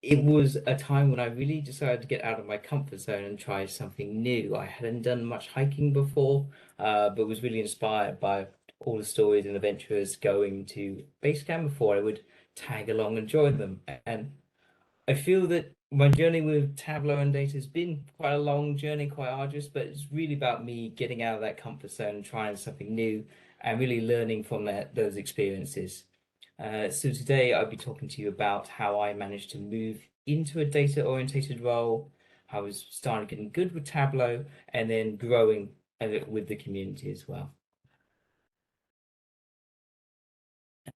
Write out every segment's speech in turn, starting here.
it was a time when I really decided to get out of my comfort zone and try something new. I hadn't done much hiking before, but was really inspired by all the stories and adventurers going to base camp before I would tag along and join them. And I feel that my journey with Tableau and data has been quite a long journey, quite arduous, but it's really about me getting out of that comfort zone and trying something new and really learning from those experiences. So today I'll be talking to you about how I managed to move into a data-orientated role, how I was starting getting good with Tableau, and then growing with the community as well.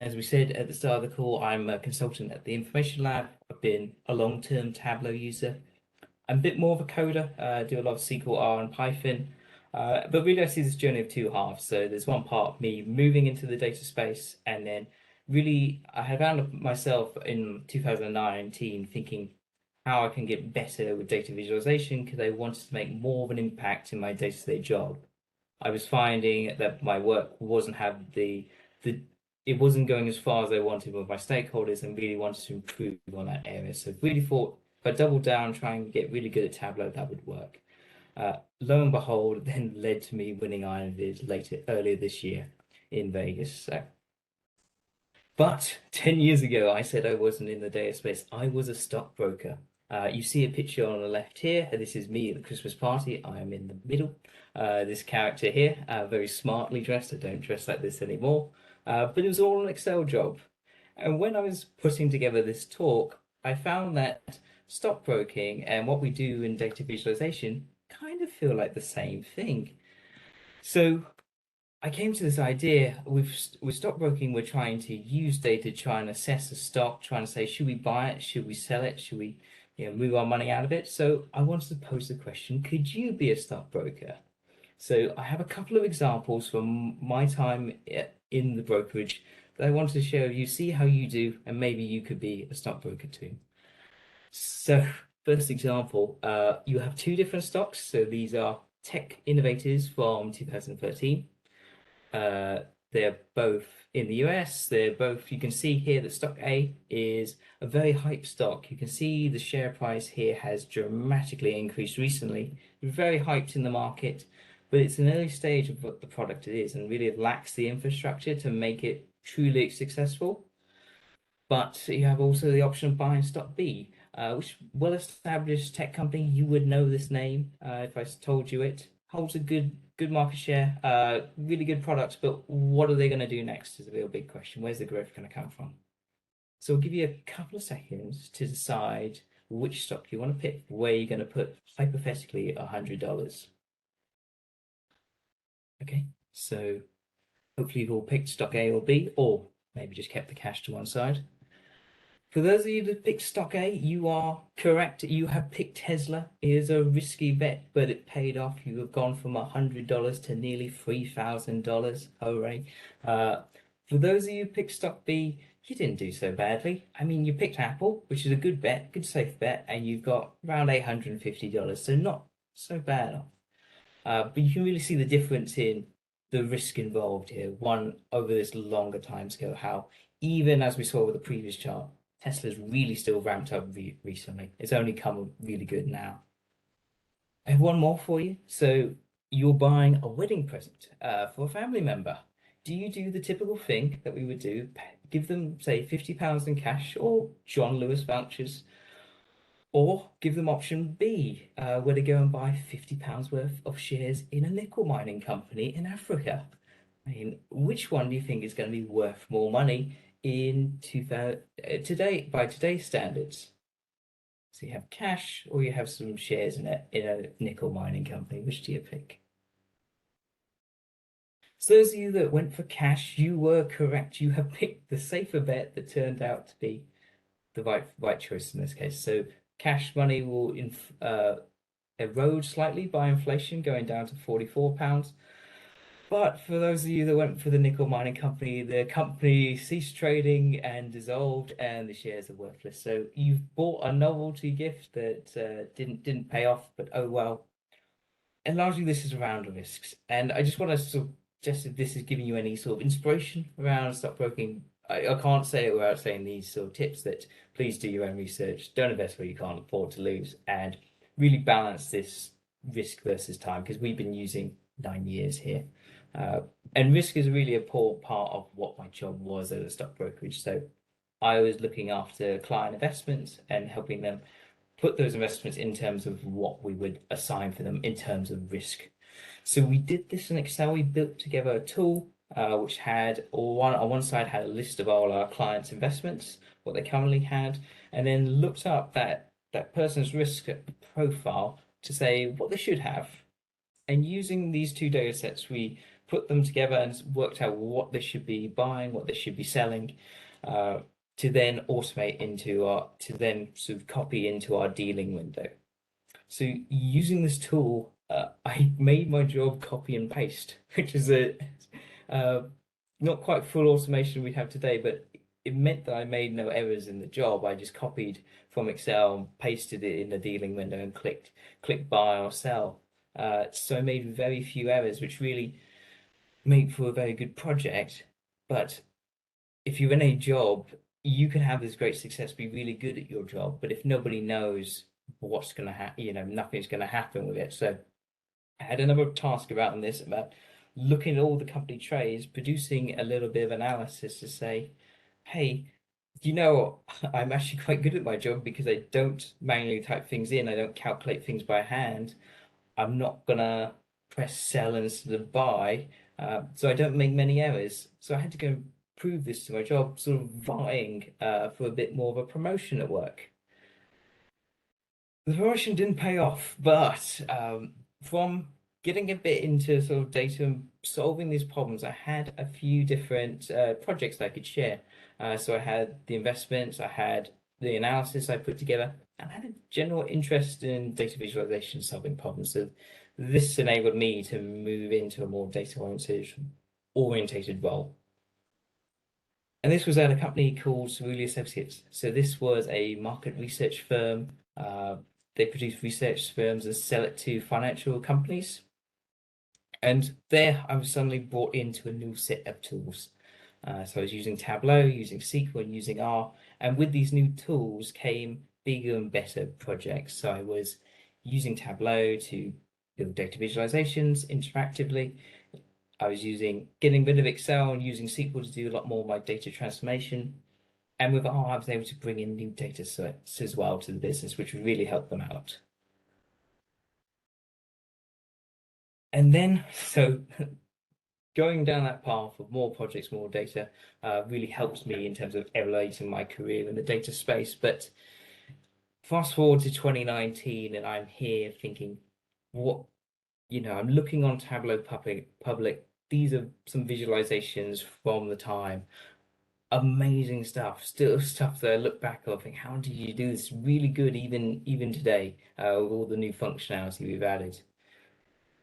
As we said at the start of the call, I'm a consultant at the Information Lab. I've been a long-term Tableau user. I'm a bit more of a coder, do a lot of SQL, R, and Python. But really, I see this journey of two halves. So there's one part of me moving into the data space, and then really, I had found myself in 2019 thinking how I can get better with data visualization because I wanted to make more of an impact in my day-to-day job. I was finding that my work wasn't have the it wasn't going as far as I wanted with my stakeholders and really wanted to improve on that area. So really thought if I doubled down, try and get really good at Tableau, that would work. Lo and behold, then led to me winning Iron Viz earlier this year in Vegas. But 10 years ago, I said I wasn't in the data space. I was a stockbroker. You see a picture on the left here. This is me at the Christmas party. I am in the middle. This character here, very smartly dressed. I don't dress like this anymore. But it was all an Excel job. And when I was putting together this talk, I found that stockbroking and what we do in data visualization kind of feel like the same thing. So I came to this idea with stockbroking, we're trying to use data to try and assess a stock, trying to say, should we buy it? Should we sell it? Should we, move our money out of it? So I wanted to pose the question, could you be a stockbroker? So I have a couple of examples from my time in the brokerage that I wanted to share with you, see how you do, and maybe you could be a stockbroker too. So first example, you have two different stocks. So these are tech innovators from 2013. They're both in the US. They're both, you can see here that stock A is a very hype stock. You can see the share price here has dramatically increased recently, very hyped in the market, but it's an early stage of what the product it is and really it lacks the infrastructure to make it truly successful. But you have also the option of buying stock B, which well-established tech company. You would know this name if I told you it. Holds a good market share, really good products, but what are they going to do next is a real big question. Where's the growth going to come from? So I'll give you a couple of seconds to decide which stock you want to pick, where you're going to put hypothetically $100. Okay, so hopefully you've all picked stock A or B, or maybe just kept the cash to one side. For those of you that picked stock A, you are correct. You have picked Tesla. It is a risky bet, but it paid off. You have gone from $100 to nearly $3,000. Hooray. For those of you who picked stock B, you didn't do so badly. I mean, you picked Apple, which is a good bet, good safe bet, and you've got around $850, so not so bad. But you can really see the difference in the risk involved here. One over this longer time scale, how even as we saw with the previous chart, Tesla's really still ramped up recently. It's only come really good now. I have one more for you. So you're buying a wedding present for a family member. Do you do the typical thing that we would do? Give them, say, £50 in cash or John Lewis vouchers, or give them option B, where they go and buy £50 worth of shares in a nickel mining company in Africa. I mean, which one do you think is going to be worth more money in 2000, today by today's standards? So you have cash or you have some shares in a nickel mining company. Which do you pick? So those of you that went for cash, you were correct. You have picked the safer bet that turned out to be the right choice in this case. So cash money will erode slightly by inflation, going down to £44. But for those of you that went for the nickel mining company, the company ceased trading and dissolved, and the shares are worthless. So you've bought a novelty gift that didn't pay off, but oh well. And largely this is around risks. And I just want to suggest if this is giving you any sort of inspiration around stockbroking, I can't say it without saying these sort of tips that please do your own research, don't invest where you can't afford to lose, and really balance this risk versus time because we've been using 9 years here. Uh, and risk is really a poor part of what my job was at a stock brokerage. So I was looking after client investments and helping them put those investments in terms of what we would assign for them in terms of risk. So we did this in Excel. We built together a tool which had on one side had a list of all our clients' investments, what they currently had, and then looked up that person's risk profile to say what they should have. And using these two data sets, we put them together and worked out what they should be buying, what they should be selling, uh, to then automate into to then sort of copy into our dealing window. So using this tool, I made my job copy and paste, which is a uh, not quite full automation we have today, but it meant that I made no errors in the job. I just copied from Excel, pasted it in the dealing window, and click buy or sell. So I made very few errors, which really made for a very good project. But if you're in a job, you can have this great success, be really good at your job, but if nobody knows what's going to happen, nothing's going to happen with it. So I had another task around this about looking at all the company trades, producing a little bit of analysis to say, hey, I'm actually quite good at my job because I don't manually type things in, I don't calculate things by hand. I'm not gonna press sell instead of buy, so I don't make many errors. So I had to go and prove this to my job, sort of vying for a bit more of a promotion at work. The promotion didn't pay off, but from getting a bit into sort of data and solving these problems, I had a few different projects that I could share. So I had the investments, I had the analysis I put together, and I had a general interest in data visualization, solving problems. So this enabled me to move into a more data orientated role. And this was at a company called Cerulli Associates. So this was a market research firm. They produce research firms and sell it to financial companies. And there I was suddenly brought into a new set of tools. So I was using Tableau, using SQL, and using R. And with these new tools came bigger and better projects. So I was using Tableau to build data visualizations interactively. I was getting rid of Excel and using SQL to do a lot more of my data transformation. And with R, I was able to bring in new data sets as well to the business, which really helped them out. And then, so going down that path of more projects, more data, really helps me in terms of elevating my career in the data space. But fast forward to 2019, and I'm here thinking, what, I'm looking on Tableau public. These are some visualizations from the time. Amazing stuff, still stuff that I look back and think, how did you do this? Really good, even today, with all the new functionality we've added.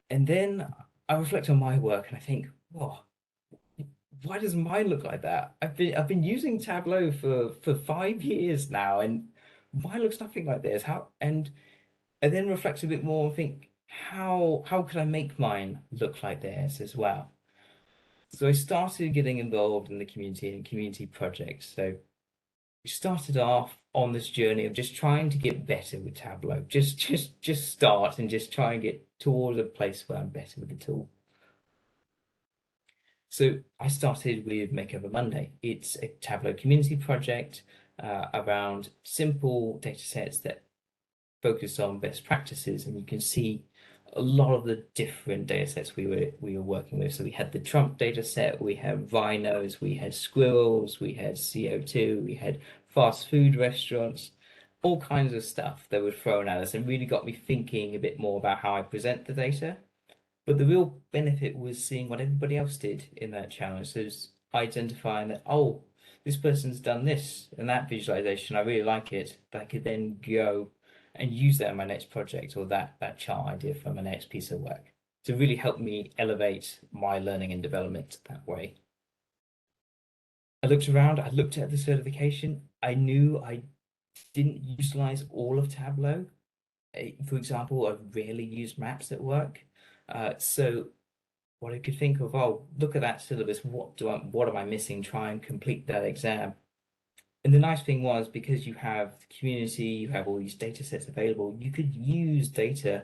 And then I reflect on my work and I think, whoa, why does mine look like that? I've been using Tableau for 5 years now, and mine looks nothing like this. How and I then reflect a bit more and think, how could I make mine look like theirs as well? So I started getting involved in the community and community projects. So we started off on this journey of just trying to get better with Tableau. Just start and just try and get towards a place where I'm better with the tool. So I started with Makeover Monday. It's a Tableau community project around simple data sets that focus on best practices, and you can see a lot of the different data sets we were working with. So we had the Trump data set, we had rhinos, we had squirrels, we had CO2, we had fast food restaurants, all kinds of stuff that were thrown at us and really got me thinking a bit more about how I present the data. But the real benefit was seeing what everybody else did in that challenge. So it's identifying that, oh, this person's done this and that visualization, I really like it. That I could then go and use that in my next project or that chart idea for my next piece of work to really help me elevate my learning and development that way. I looked around, I looked at the certification. I knew I didn't utilize all of Tableau. For example, I rarely use maps at work. So what I could think of, oh, look at that syllabus. What am I missing? Try and complete that exam. And the nice thing was because you have the community, you have all these data sets available, you could use data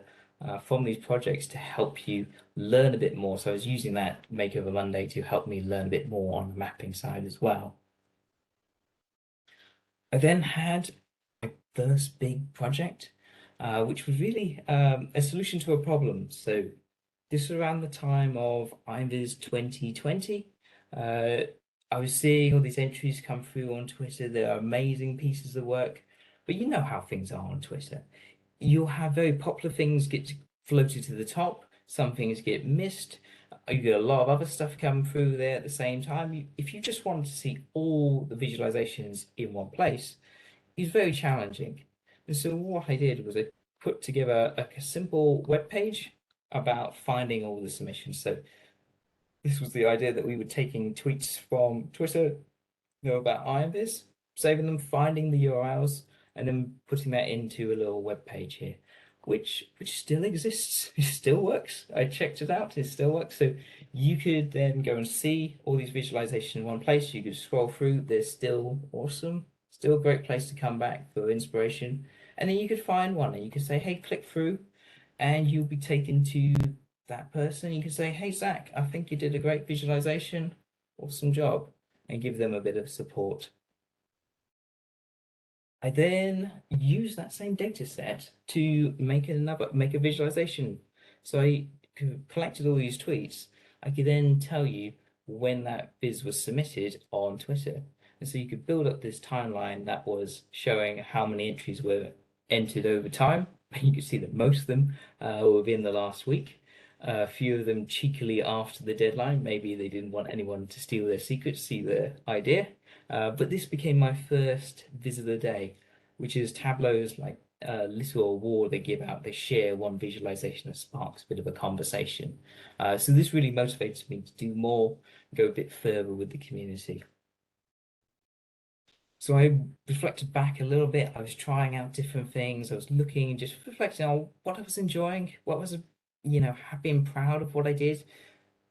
from these projects to help you learn a bit more. So I was using that Makeover Monday to help me learn a bit more on the mapping side as well. I then had my first big project, which was really a solution to a problem. So this was around the time of IMVIS 2020. Uh, I was seeing all these entries come through on Twitter. They're amazing pieces of work, but you know how things are on Twitter. You'll have very popular things get floated to the top, some things get missed. You get a lot of other stuff come through there at the same time. If you just wanted to see all the visualizations in one place, it's very challenging. And so what I did was I put together a simple web page about finding all the submissions. So this was the idea that we were taking tweets from Twitter, about IMVIS, saving them, finding the URLs, and then putting that into a little web page here, which still exists. It still works. I checked it out. It still works. So you could then go and see all these visualizations in one place. You could scroll through. They're still awesome. Still a great place to come back for inspiration. And then you could find one and you could say, hey, click through, and you'll be taken to that person. You can say, hey, Zach, I think you did a great visualization. Awesome job. And give them a bit of support. I then use that same data set to make a visualization. So I collected all these tweets. I could then tell you when that viz was submitted on Twitter. And so you could build up this timeline that was showing how many entries were entered over time. You could see that most of them were within the last week. A few of them cheekily after the deadline. Maybe they didn't want anyone to steal their secrets, see their idea. But this became my first Viz of the Day, which is Tableau's like little award they give out. They share one visualization that sparks a bit of a conversation. So this really motivates me to do more, go a bit further with the community. So I reflected back a little bit. I was trying out different things. I was looking, just reflecting on what I was enjoying, what was, happy and proud of what I did,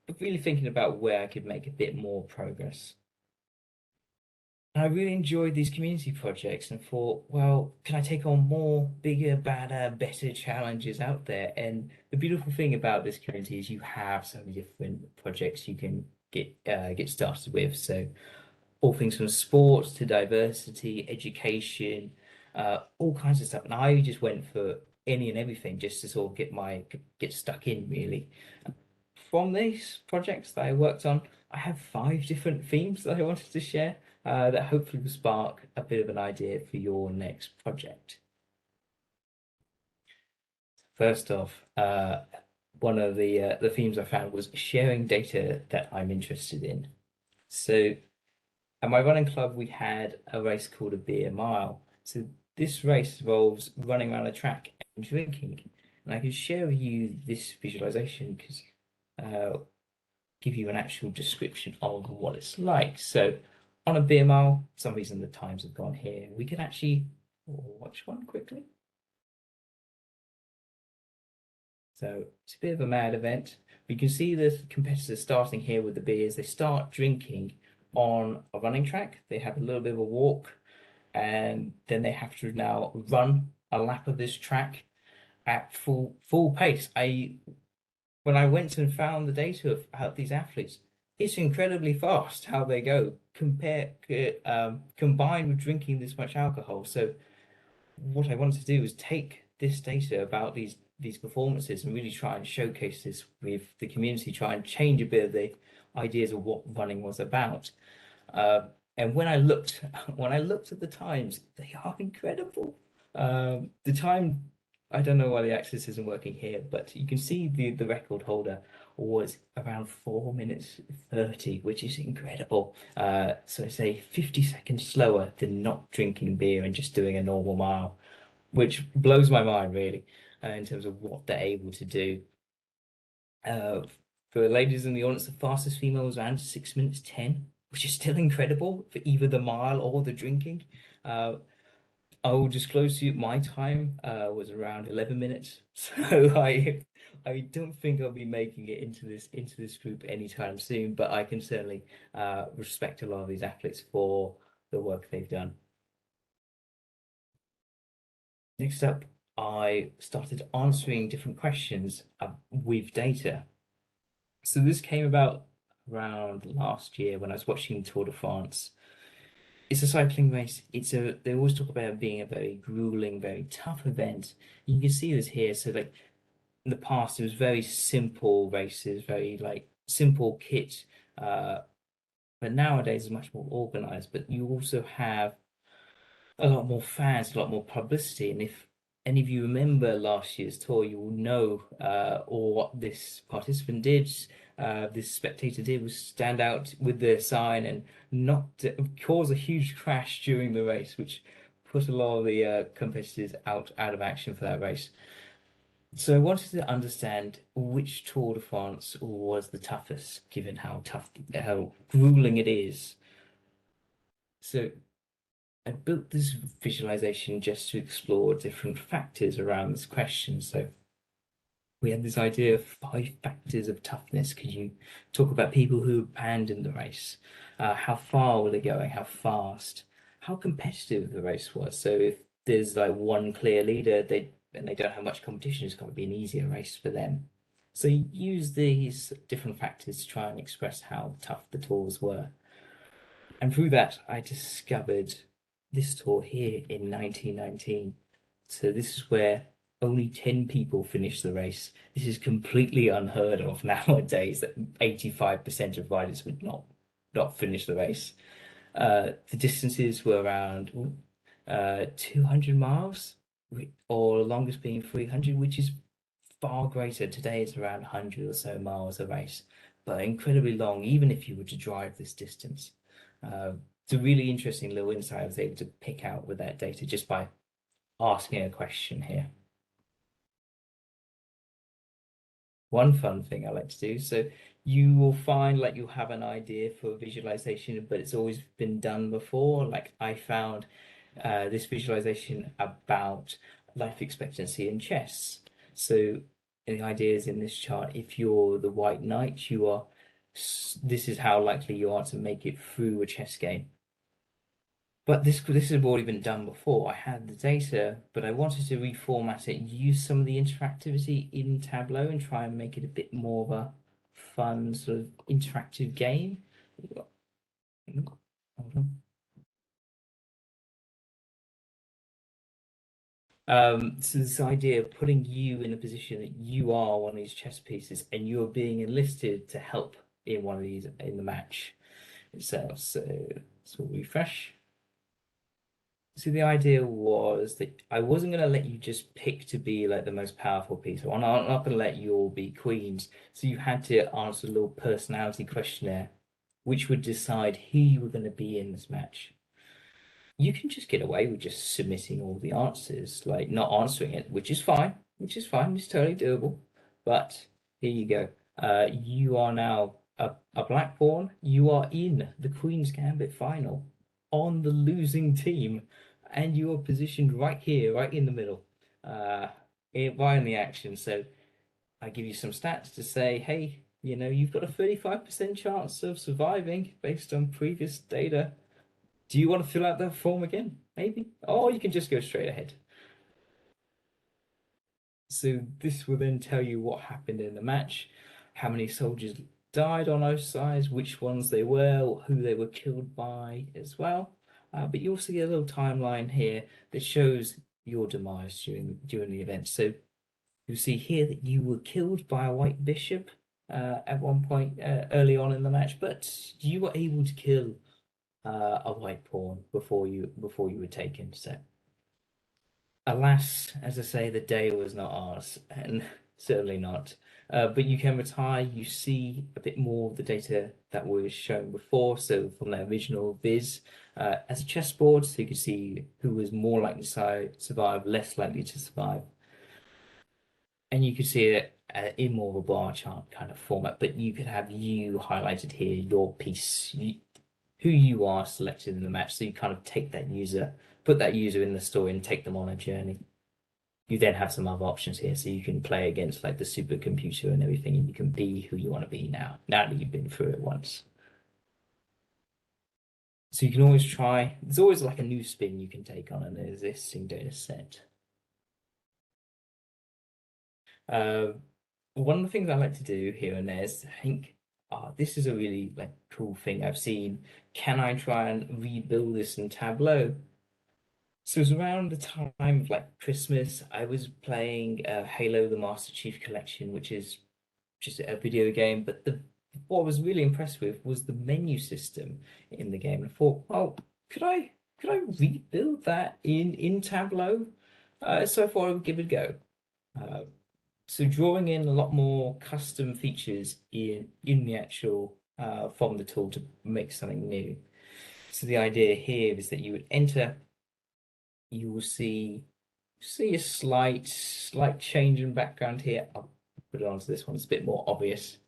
but really thinking about where I could make a bit more progress. And I really enjoyed these community projects and thought, well, can I take on more bigger, badder, better challenges out there? And the beautiful thing about this community is you have so many different projects you can get started with. So all things from sports to diversity, education, all kinds of stuff. And I just went for any and everything just to sort of get stuck in really. From these projects that I worked on, I have 5 different themes that I wanted to share that hopefully will spark a bit of an idea for your next project. First off, one of the themes I found was sharing data that I'm interested in. So at my running club, we had a race called a beer mile. So this race involves running around a track and drinking. And I can share with you this visualization because give you an actual description of what it's like. So on a beer mile, for some reason the times have gone here. We can actually watch one quickly. So it's a bit of a mad event. We can see the competitors starting here with the beers. They start drinking on a running track. They have a little bit of a walk, and then they have to now run a lap of this track at full pace. When I went and found the data of these athletes, it's incredibly fast how they go combined with drinking this much alcohol. So what I wanted to do was take this data about these performances and really try and showcase this with the community, try and change a bit of the ideas of what running was about. And when I looked at the times, they are incredible. The time, I don't know why the axis isn't working here, but you can see the record holder was around 4 minutes 30, which is incredible. So it's a 50 seconds slower than not drinking beer and just doing a normal mile, which blows my mind really, in terms of what they're able to do. Uh, for the ladies in the audience, the fastest female was around 6 minutes 10, which is still incredible for either the mile or the drinking. Uh, I will disclose to you my time was around 11 minutes. So I don't think I'll be making it into this group anytime soon, but I can certainly respect a lot of these athletes for the work they've done. Next up, I started answering different questions with data. So this came about around last year when I was watching Tour de France. It's a cycling race. They always talk about it being a very grueling, very tough event. You can see this here. So like in the past, it was very simple races, very like simple kit. Uh, but nowadays it's much more organized. But you also have a lot more fans, a lot more publicity. And if any of you remember last year's tour, you will know, or what this participant did, this spectator did was stand out with their sign and not cause a huge crash during the race, which put a lot of the competitors out of action for that race. So I wanted to understand which Tour de France was the toughest, given how grueling it is. So I built this visualization just to explore different factors around this question. So we had this idea of 5 factors of toughness. Could you talk about people who abandoned the race? How far were they going? How fast? How competitive the race was? So if there's like one clear leader, they don't have much competition, it's going to be an easier race for them. So you use these different factors to try and express how tough the tours were. And through that, I discovered this tour here in 1919. So this is where only 10 people finished the race. This is completely unheard of nowadays that 85% of riders would not finish the race. The distances were around 200 miles, or the longest being 300, which is far greater. Today it's around 100 or so miles a race, but incredibly long, even if you were to drive this distance. Uh, it's a really interesting little insight I was able to pick out with that data just by asking a question here. One fun thing I like to do. So you will find like you have an idea for visualization, but it's always been done before. Like I found this visualization about life expectancy in chess. So the idea is in this chart, if you're the white knight, this is how likely you are to make it through a chess game. But this has already been done before. I had the data, but I wanted to reformat it, use some of the interactivity in Tableau and try and make it a bit more of a fun sort of interactive game. Hold on. So this idea of putting you in a position that you are one of these chess pieces and you're being enlisted to help in one of these in the match itself. So we'll refresh. So the idea was that I wasn't going to let you just pick to be like the most powerful piece. I'm not going to let you all be queens. So you had to answer a little personality questionnaire, which would decide who you were going to be in this match. You can just get away with just submitting all the answers, like not answering it, which is fine, it's totally doable. But here you go. You are now a black pawn. You are in the Queen's Gambit final on the losing team, and you are positioned right here, right in the middle, right in the action. So I give you some stats to say, hey, you've got a 35% chance of surviving based on previous data. Do you want to fill out that form again? Maybe. Or you can just go straight ahead. So this will then tell you what happened in the match, how many soldiers died on both sides, which ones they were, who they were killed by as well. But you also get a little timeline here that shows your demise during the event. So you see here that you were killed by a white bishop at one point early on in the match, but you were able to kill a white pawn before you were taken. So, alas, as I say, the day was not ours, and certainly not. But you can retire. You see a bit more of the data that was shown before. So from the original Viz, as a chessboard, so you can see who was more likely to survive, less likely to survive, and you could see it in more of a bar chart kind of format. But you could have you highlighted here, your piece, who you are selected in the match. So you kind of take that user put that user in the story and take them on a journey. You then have some other options here, so you can play against like the supercomputer and everything, and you can be who you want to be now that you've been through it once. So you can always try, there's always like a new spin you can take on an existing data set. Uh, One of the things I like to do here and there is think, this is a really like cool thing I've seen. Can I try and rebuild this in Tableau? So it was around the time of like Christmas. I was playing Halo: The Master Chief Collection, which is just a video game. But the what I was really impressed with was the menu system in the game. I thought, oh, could I rebuild that in Tableau? So I thought I would give it a go. Uh, so drawing in a lot more custom features in the actual from the tool to make something new. So the idea here is that you would enter, you will see a slight change in background here. I'll put it onto this one, it's a bit more obvious.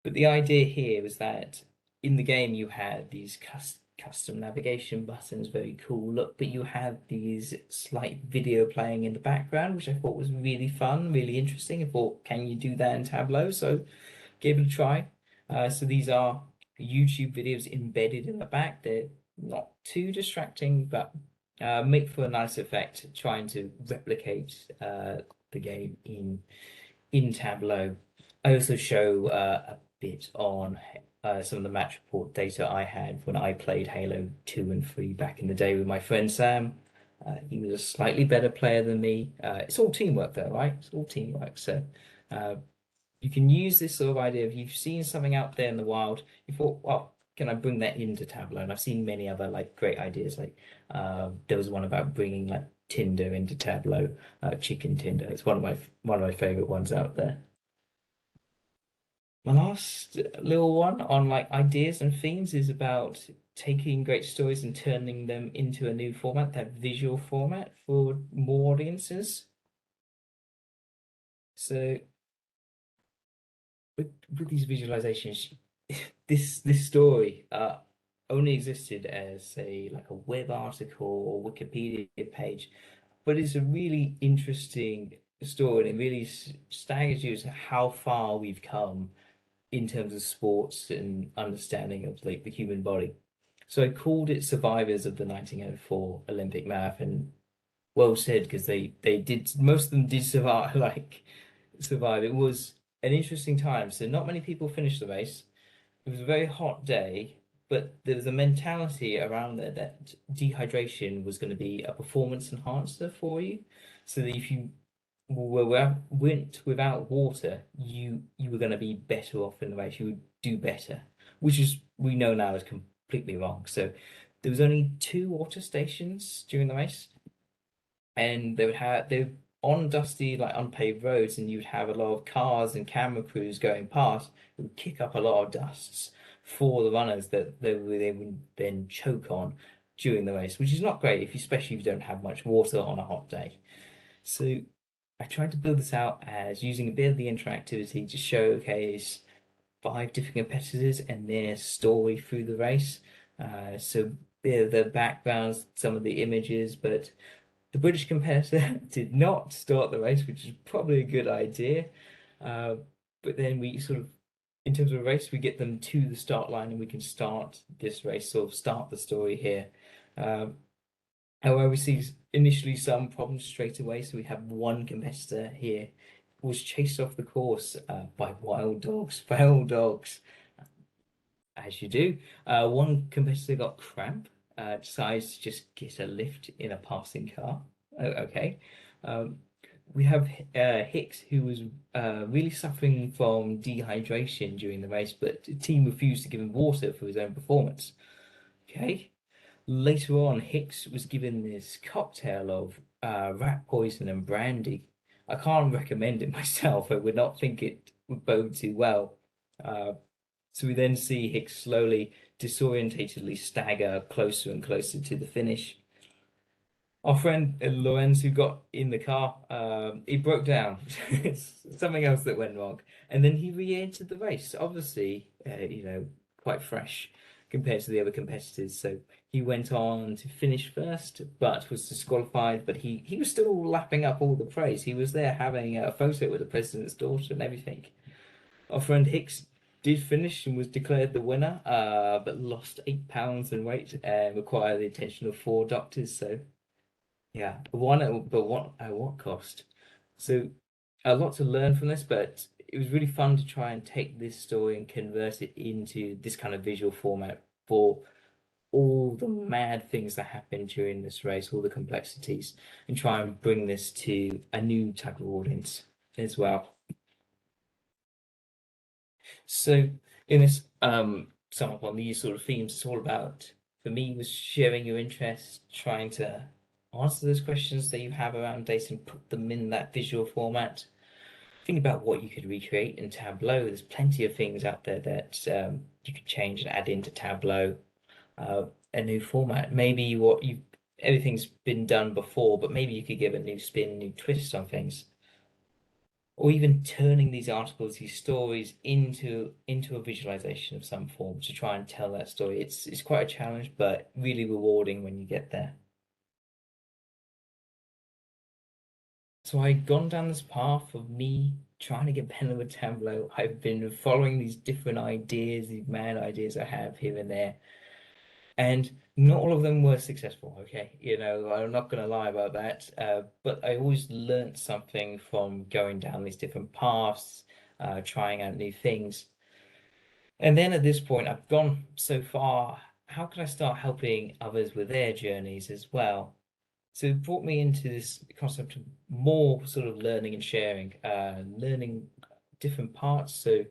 But the idea here was that in the game you had these custom navigation buttons, very cool look, but you had these slight video playing in the background, which I thought was really fun, really interesting. I thought, can you do that in Tableau? So gave it a try. So these are YouTube videos embedded in the back. They're not too distracting, but make for a nice effect, trying to replicate the game in Tableau. I also show a bit on some of the match report data I had when I played Halo 2 and 3 back in the day with my friend Sam. He was a slightly better player than me. It's all teamwork though, right? It's all teamwork. So uh, you can use this sort of idea. If you've seen something out there in the wild, you thought, well, can I bring that into Tableau? And I've seen many other like great ideas. Like there was one about bringing like Tinder into Tableau, chicken Tinder. It's one of my favorite ones out there. My last little one on like ideas and themes is about taking great stories and turning them into a new format, that visual format for more audiences. So with these visualizations, this story only existed as a like a web article or Wikipedia page, but it's a really interesting story and it really staggers you as to how far we've come in terms of sports and understanding of like the human body. So I called it Survivors of the 1904 Olympic Marathon. Well said, because they did, most of them did survive, like survive. It was an interesting time. So not many people finished the race. It was a very hot day, but there was a mentality around there that dehydration was going to be a performance enhancer for you. So that if you went without water, you were going to be better off in the race. You would do better, which is we know now is completely wrong. So there was only two water stations during the race, and they were on dusty like unpaved roads, and you'd have a lot of cars and camera crews going past. It would kick up a lot of dusts for the runners that they would then choke on during the race, which is not great if especially if you don't have much water on a hot day. So I tried to build this out as using a bit of the interactivity to showcase five different competitors and their story through the race. So the backgrounds, some of the images, but the British competitor did not start the race, which is probably a good idea. Uh, but then we sort of, in terms of a race, we get them to the start line and we can start this race, sort of start the story here. Um, However, we see initially some problems straight away. So we have one competitor here who was chased off the course by wild dogs, feral dogs, as you do. One competitor got cramp, decides to just get a lift in a passing car. Oh, okay. Um, we have Hicks, who was really suffering from dehydration during the race, but the team refused to give him water for his own performance. Okay. Later on, Hicks was given this cocktail of rat poison and brandy. I can't recommend it myself. I would not think it would bode too well. Uh, so we then see Hicks slowly, disorientatedly stagger closer and closer to the finish. Our friend Lorenz, who got in the car, he broke down. It's something else that went wrong, and then he re-entered the race. Obviously, quite fresh. compared to the other competitors. So he went on to finish first, but was disqualified. But he was still lapping up all the praise. He was there having a photo with the president's daughter and everything. Our friend Hicks did finish and was declared the winner, but lost 8 pounds in weight and required the attention of 4 doctors. So yeah, but what at what cost? So a lot to learn from this, but it was really fun to try and take this story and convert it into this kind of visual format for all the mad things that happened during this race, all the complexities, and try and bring this to a new type of audience as well. So in this sum up on these sort of themes, it's all about for me was sharing your interest, trying to answer those questions that you have around data and put them in that visual format. Think about what you could recreate in Tableau. There's plenty of things out there that you could change and add into Tableau, a new format. Maybe what you everything's been done before, but maybe you could give a new spin, new twist on things, or even turning these articles, these stories into a visualization of some form to try and tell that story. It's quite a challenge, but really rewarding when you get there. So I've gone down this path of me trying to get better with Tableau. I've been following these different ideas, these mad ideas I have here and there, and not all of them were successful. Okay, I'm not going to lie about that. But I always learned something from going down these different paths, trying out new things. And then at this point, I've gone so far. How can I start helping others with their journeys as well? So it brought me into this concept of more sort of learning and sharing, learning different parts. So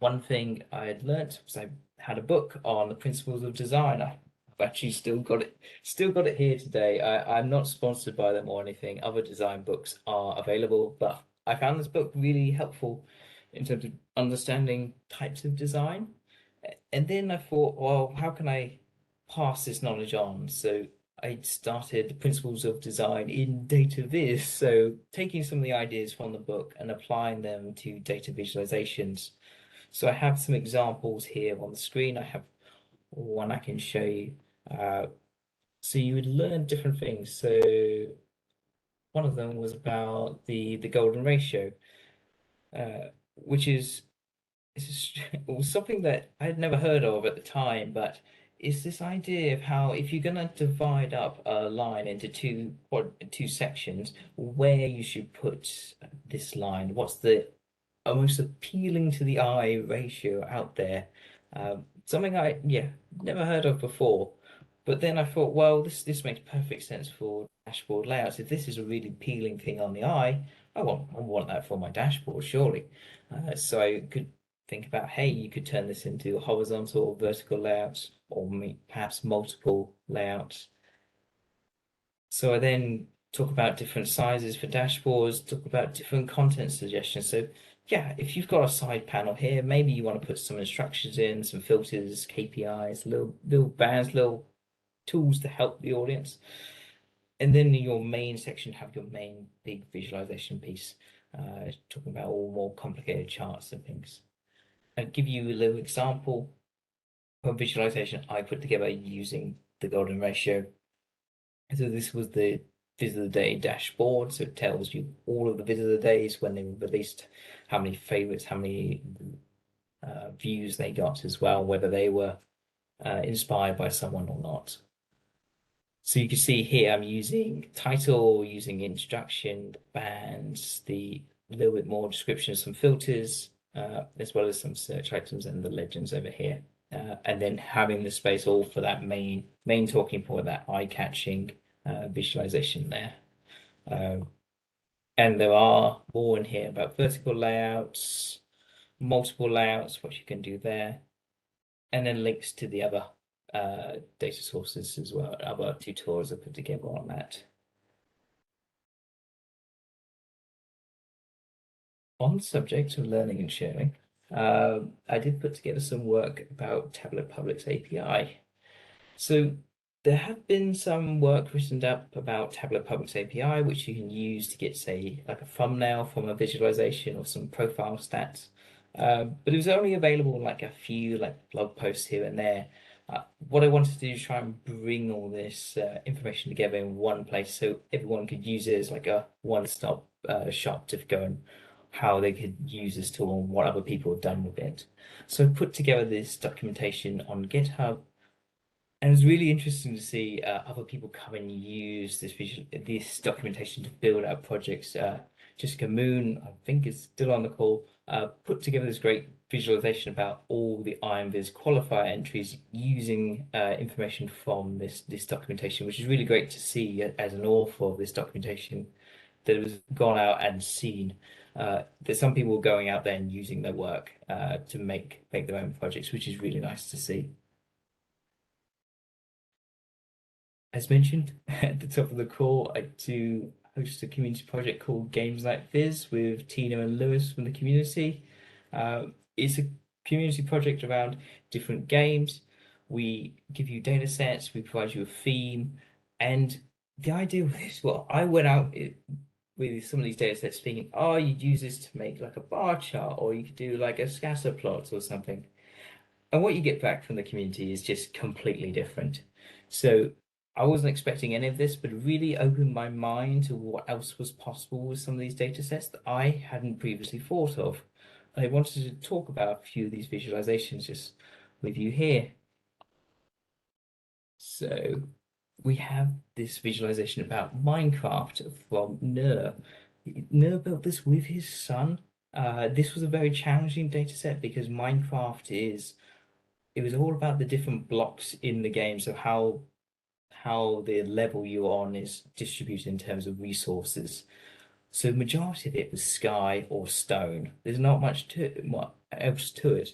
one thing I had learnt was I had a book on the principles of design. I've actually still got it here today. I'm not sponsored by them or anything. Other design books are available, but I found this book really helpful in terms of understanding types of design. And then I thought, well, how can I pass this knowledge on? So I started the principles of design in data viz. So taking some of the ideas from the book and applying them to data visualizations. So I have some examples here on the screen. I have one I can show you. So you would learn different things. So one of them was about the golden ratio, which is it was something that I had never heard of at the time, but it's this idea of how if you're going to divide up a line into two sections, where you should put this line, what's the most appealing to the eye ratio out there. Something I never heard of before. But then I thought, well, this makes perfect sense for dashboard layouts. If this is a really appealing thing on the eye, I want that for my dashboard, surely. So I could think about, hey, you could turn this into horizontal or vertical layouts, or perhaps multiple layouts. So I then talk about different sizes for dashboards, talk about different content suggestions. So yeah, if you've got a side panel here, maybe you want to put some instructions in, some filters, KPIs, little bands, little tools to help the audience. And then in your main section, have your main big visualization piece, talking about all more complicated charts and things. I'll give you a little example of visualization I put together using the golden ratio. So this was the visit of the day dashboard. So it tells you all of the visit of the days when they were released, how many favorites, how many views they got as well, whether they were inspired by someone or not. So you can see here I'm using title, using introduction, bands, the little bit more description, some filters, as well as some search items and the legends over here. And then having the space all for that main talking point, that eye-catching visualization there. And there are more in here about vertical layouts, multiple layouts, what you can do there, and then links to the other data sources as well, other tutorials I put together on that. On the subject of learning and sharing, I did put together some work about Tableau Public's API. So there have been some work written up about Tableau Public's API, which you can use to get, say, like a thumbnail from a visualization or some profile stats. But it was only available in like a few like blog posts here and there. What I wanted to do is try and bring all this information together in one place so everyone could use it as like a one-stop shop to go and how they could use this tool and what other people have done with it. So I put together this documentation on GitHub, and it was really interesting to see other people come and use this documentation to build out projects. Jessica Moon, I think, is still on the call, put together this great visualization about all the IronViz qualifier entries using information from this documentation, which is really great to see as an author of this documentation that it was gone out and seen. There's some people going out there and using their work to make their own projects, which is really nice to see. As mentioned at the top of the call, I do host a community project called Games Like Viz with Tina and Lewis from the community. It's a community project around different games. We give you data sets, we provide you a theme, and the idea with this, well, I went out with some of these data sets thinking, oh, you'd use this to make like a bar chart, or you could do like a scatter plot or something. And what you get back from the community is just completely different. So I wasn't expecting any of this, but it really opened my mind to what else was possible with some of these data sets that I hadn't previously thought of. I wanted to talk about a few of these visualizations just with you here. So we have this visualization about Minecraft from Nur. Nur built this with his son. This was a very challenging data set because Minecraft is it was all about the different blocks in the game. So how the level you're on is distributed in terms of resources. So the majority of it was sky or stone. There's not much to it, what else to it.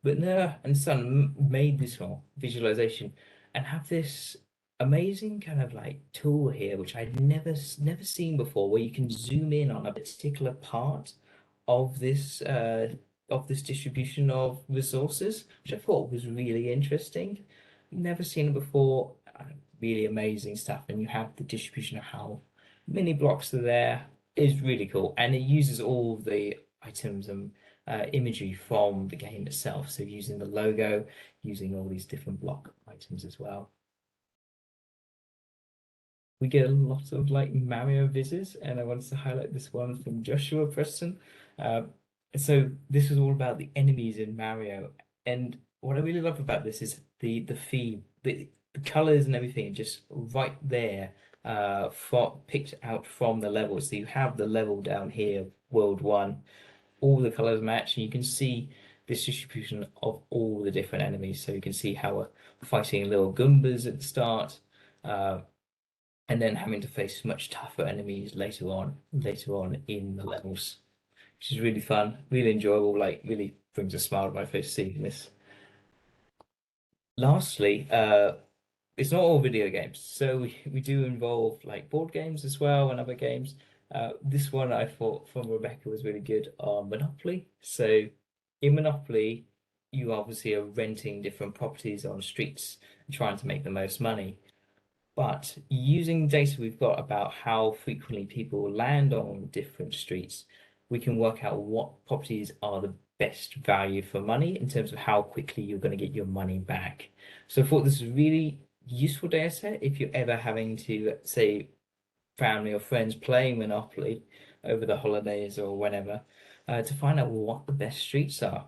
But Noah and Son made this one visualization and have this amazing kind of like tool here, which I'd never seen before, where you can zoom in on a particular part of this distribution of resources, which I thought was really interesting. Never seen it before. Really amazing stuff. And you have the distribution of how many blocks are there is really cool. And it uses all the items and imagery from the game itself. So using the logo, using all these different block items as well. We get a lot of like Mario visits, and I wanted to highlight this one from Joshua Preston. Uh, so this is all about the enemies in Mario, and what I really love about this is the theme, the colors and everything are just right there, for picked out from the level. So you have the level down here, World One, all the colors match, and you can see this distribution of all the different enemies. So you can see how we're fighting little Goombas at the start. And then having to face much tougher enemies later on in the levels, which is really fun, really enjoyable, like really brings a smile to my face seeing this. Lastly, it's not all video games, so we do involve like board games as well and other games. This one I thought from Rebecca was really good on Monopoly. So in Monopoly, you obviously are renting different properties on streets and trying to make the most money. But using data we've got about how frequently people land on different streets, we can work out what properties are the best value for money in terms of how quickly you're going to get your money back. So I thought this is really useful data set if you're ever having to, say, family or friends playing Monopoly over the holidays or whenever, to find out what the best streets are.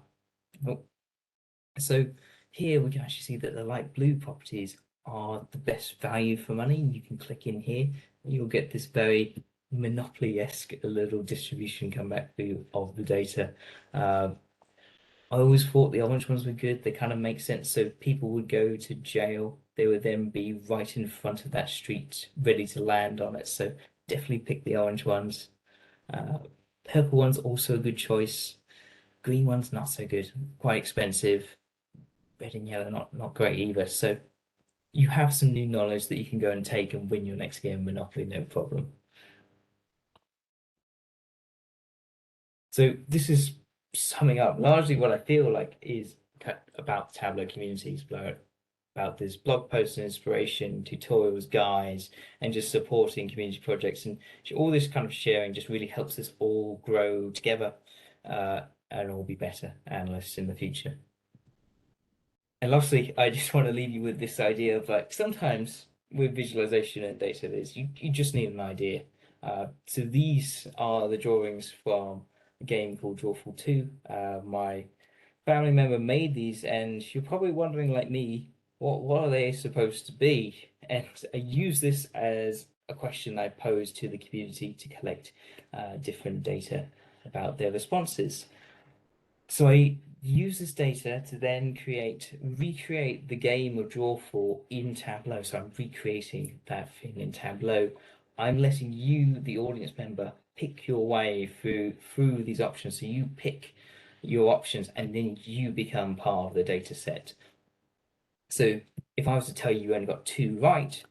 So here we can actually see that the light blue properties are the best value for money. You can click in here, and you'll get this very Monopoly-esque little distribution come back through of the data. I always thought the orange ones were good. They kind of make sense. So people would go to jail. They would then be right in front of that street, ready to land on it. So definitely pick the orange ones. Uh, Purple ones also a good choice. Green ones not so good, quite expensive. Red and yellow not great either. So you have some new knowledge that you can go and take and win your next game of Monopoly, no problem. So this is summing up largely what I feel like is about Tableau communities, about this blog post and inspiration, tutorials, guides, and just supporting community projects. And all this kind of sharing just really helps us all grow together. and all be better analysts in the future. And lastly, I just want to leave you with this idea of like sometimes with visualization and data viz, you just need an idea. So these are the drawings from a game called Drawful 2. My family member made these, and you're probably wondering, like me, what are they supposed to be? And I use this as a question I pose to the community to collect different data about their responses. So I use this data to then recreate the game of Drawful in Tableau. So I'm recreating that thing in Tableau. I'm letting you, the audience member, pick your way through these options. So you pick your options and then you become part of the data set. So if I was to tell you you only got 2 right,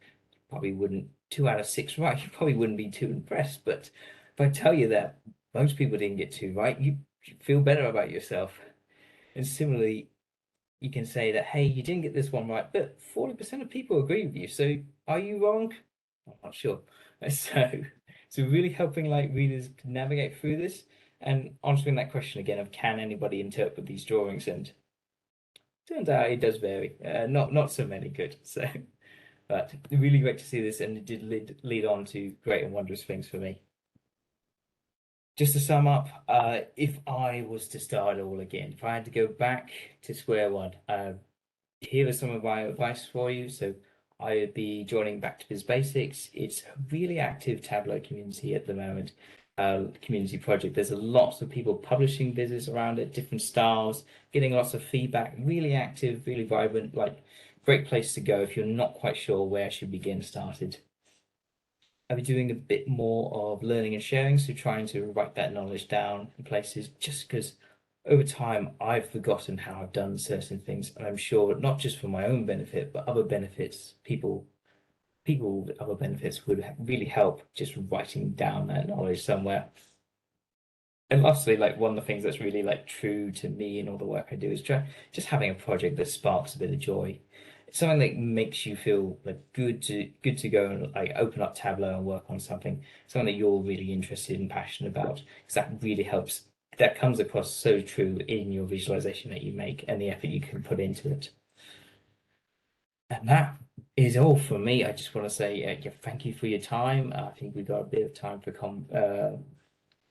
probably wouldn't, 2 out of 6 right, you probably wouldn't be too impressed. But if I tell you that most people didn't get 2 right, you feel better about yourself. And similarly, you can say that, hey, you didn't get this one right, but 40% of people agree with you. So are you wrong? I'm not sure. So really helping like readers navigate through this and answering that question again of can anybody interpret these drawings? And turns out it does vary. Not so many could. So, but really great to see this, and it did lead on to great and wondrous things for me. Just to sum up, if I was to start all again, if I had to go back to square one, here are some of my advice for you. So I would be joining Back to Biz Basics. It's a really active Tableau community at the moment, community project. There's a lots of people publishing business around it, different styles, getting lots of feedback, really active, really vibrant, like great place to go if you're not quite sure where I should begin started. I'll be doing a bit more of learning and sharing, so trying to write that knowledge down in places, just because over time I've forgotten how I've done certain things, and I'm sure not just for my own benefit, but other benefits, people with other benefits would really help just writing down that knowledge somewhere. And lastly, like one of the things that's really like true to me in all the work I do is just having a project that sparks a bit of joy. It's something that makes you feel like good to go and like open up Tableau and work on something that you're really interested and passionate about. Because that really helps. That comes across so true in your visualization that you make and the effort you can put into it. And that is all for me. I just want to say yeah, thank you for your time. I think we got a bit of time for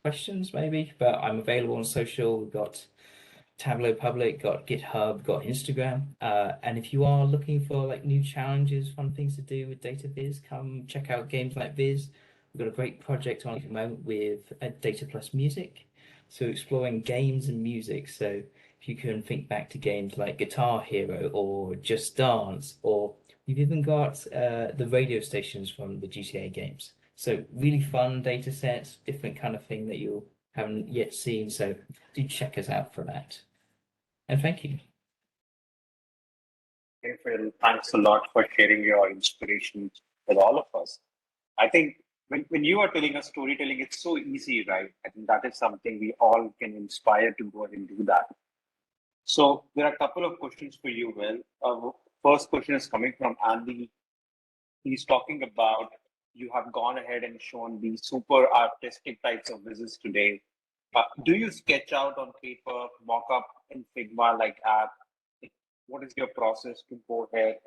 questions maybe, but I'm available on social. We've got Tableau Public, got GitHub, got Instagram. And if you are looking for like new challenges, fun things to do with data viz, come check out games like Viz. We've got a great project on at the moment with Data plus Music. So exploring games and music. So if you can think back to games like Guitar Hero or Just Dance, or you've even got the radio stations from the GTA games. So really fun data sets, different kind of thing that you haven't yet seen. So do check us out for that. And thank you. Hey, Phil, thanks a lot for sharing your inspiration with all of us. I think when you are telling us storytelling, it's so easy, right? I think that is something we all can inspire to go ahead and do that. So there are a couple of questions for you, Will. First question is coming from Andy. He's talking about you have gone ahead and shown these super artistic types of visits today. Do you sketch out on paper, mock up in Figma like app? What is your process to go ahead?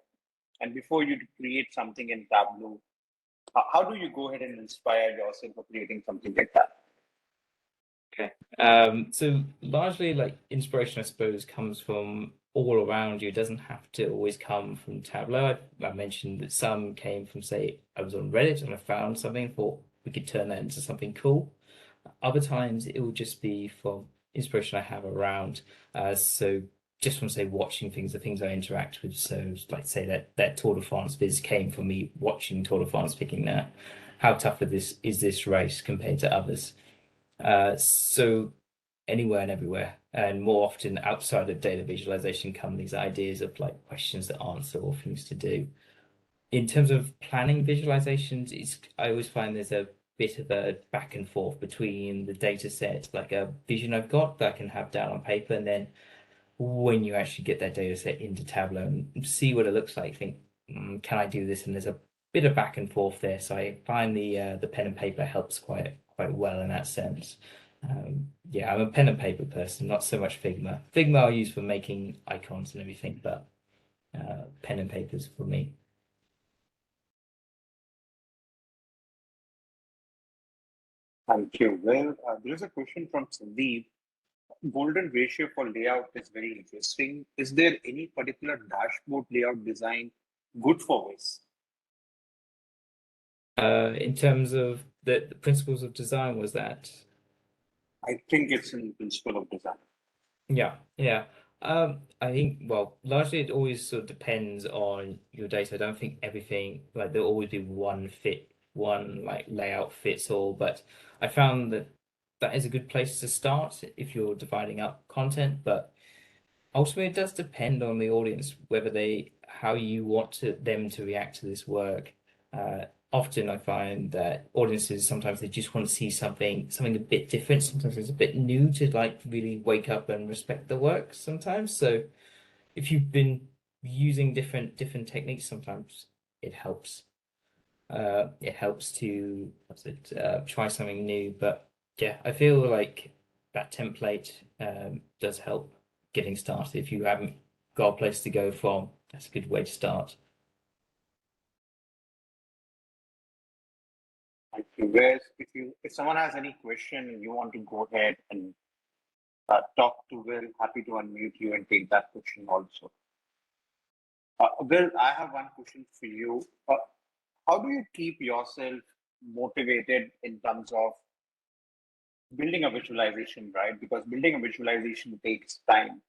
And before you create something in Tableau, how do you go ahead and inspire yourself for creating something like that? Okay. So largely like inspiration, I suppose, comes from all around you. It doesn't have to always come from Tableau. I mentioned that some came from, say, I was on Reddit and I found something and thought we could turn that into something cool. Other times it will just be from inspiration I have around. So just from say watching things, the things I interact with. So like say that Tour de France viz came from me watching Tour de France, picking that. How tough is this race compared to others? So anywhere and everywhere, and more often outside of data visualization come these ideas of like questions to answer or things to do. In terms of planning visualizations, I always find there's a bit of a back and forth between the data set, like a vision I've got that I can have down on paper, and then when you actually get that data set into Tableau and see what it looks like, think, can I do this? And there's a bit of back and forth there. So I find the pen and paper helps quite well in that sense. Yeah, I'm a pen and paper person, not so much Figma. Figma I'll use for making icons and everything, but pen and papers for me. Thank you. Well, there is a question from Sandeep. Golden ratio for layout is very interesting. Is there any particular dashboard layout design good for this? In terms of the principles of design, was that? I think it's in principle of design. Yeah, yeah. I think, well, largely it always sort of depends on your data. I don't think everything, like there'll always be one like layout fits all, but I found that that is a good place to start if you're dividing up content, but ultimately it does depend on the audience, whether how you want them to react to this work. Often I find that audiences sometimes they just want to see something a bit different. Sometimes it's a bit new to like really wake up and respect the work sometimes. So if you've been using different techniques, sometimes it helps. It helps to try something new. But yeah, I feel like that template does help getting started. If you haven't got a place to go from, that's a good way to start. Thank you. Whereas if someone has any question and you want to go ahead and talk to Will, happy to unmute you and take that question also. Will, I have one question for you. How do you keep yourself motivated in terms of building a visualization, right? Because building a visualization takes time.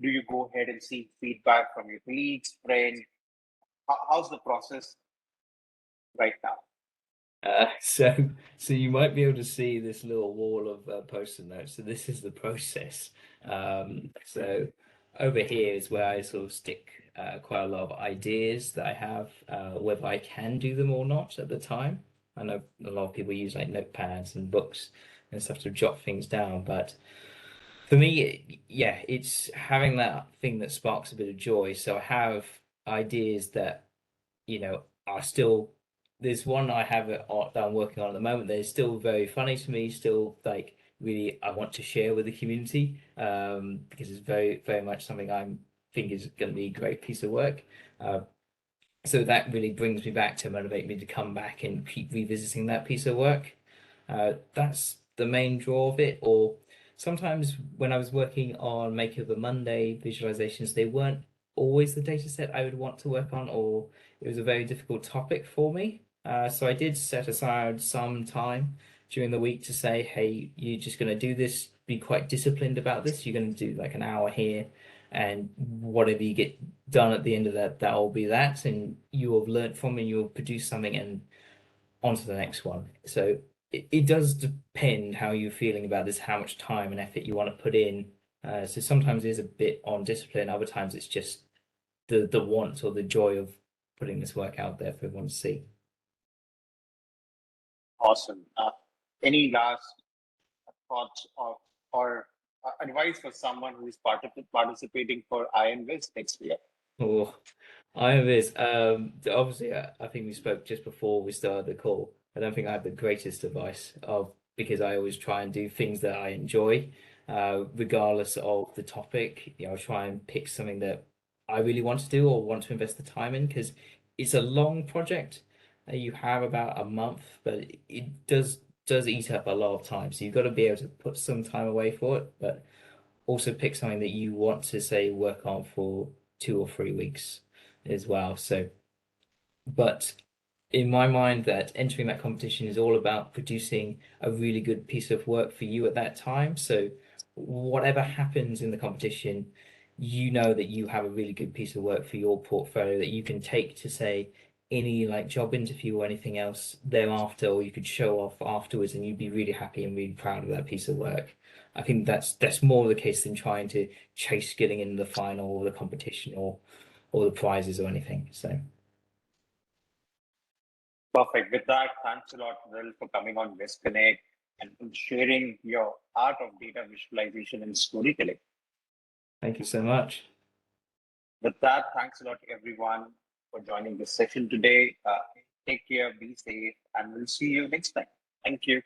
Do you go ahead and seek feedback from your colleagues, friends? How's the process right now? So you might be able to see this little wall of post-it notes. So this is the process. So over here is where I sort of stick quite a lot of ideas that I have, whether I can do them or not at the time. I know a lot of people use like notepads and books and stuff to jot things down, but for me, yeah, it's having that thing that sparks a bit of joy. So I have ideas that are still there's one I have that I'm working on at the moment that is still very funny to me, still like really I want to share with the community because it's very much something I think is going to be a great piece of work. Uh, so that really brings me back to motivate me to come back and keep revisiting that piece of work. That's the main draw of it. Or sometimes when I was working on Make of the Monday visualizations, they weren't always the data set I would want to work on, or it was a very difficult topic for me. So I did set aside some time during the week to say, hey, you're just going to do this, be quite disciplined about this. You're going to do like an hour here, and whatever you get done at the end of that, that'll be that. And you have learned from it, you'll produce something and on to the next one. So it does depend how you're feeling about this, how much time and effort you want to put in. So sometimes it is a bit on discipline, other times it's just the want or the joy of putting this work out there for everyone to see. Awesome. Any last thoughts or advice for someone who is participating for INVIS next year? Oh, I have this. Obviously, I think we spoke just before we started the call. I don't think I have the greatest advice of because I always try and do things that I enjoy, regardless of the topic. I try and pick something that I really want to do or want to invest the time in because it's a long project. You have about a month, but it does eat up a lot of time. So you've got to be able to put some time away for it, but also pick something that you want to say work on for 2 or 3 weeks as well. So, but in my mind, that entering that competition is all about producing a really good piece of work for you at that time. So, whatever happens in the competition, you know that you have a really good piece of work for your portfolio that you can take to say any like job interview or anything else thereafter, or you could show off afterwards, and you'd be really happy and really proud of that piece of work. I think that's more the case than trying to chase getting in the final or the competition or the prizes or anything. So. Perfect. With that, thanks a lot, Will, for coming on VizConnect and sharing your art of data visualization and storytelling. Thank you so much. With that, thanks a lot, everyone, for joining this session today. Take care, be safe, and we'll see you next time. Thank you.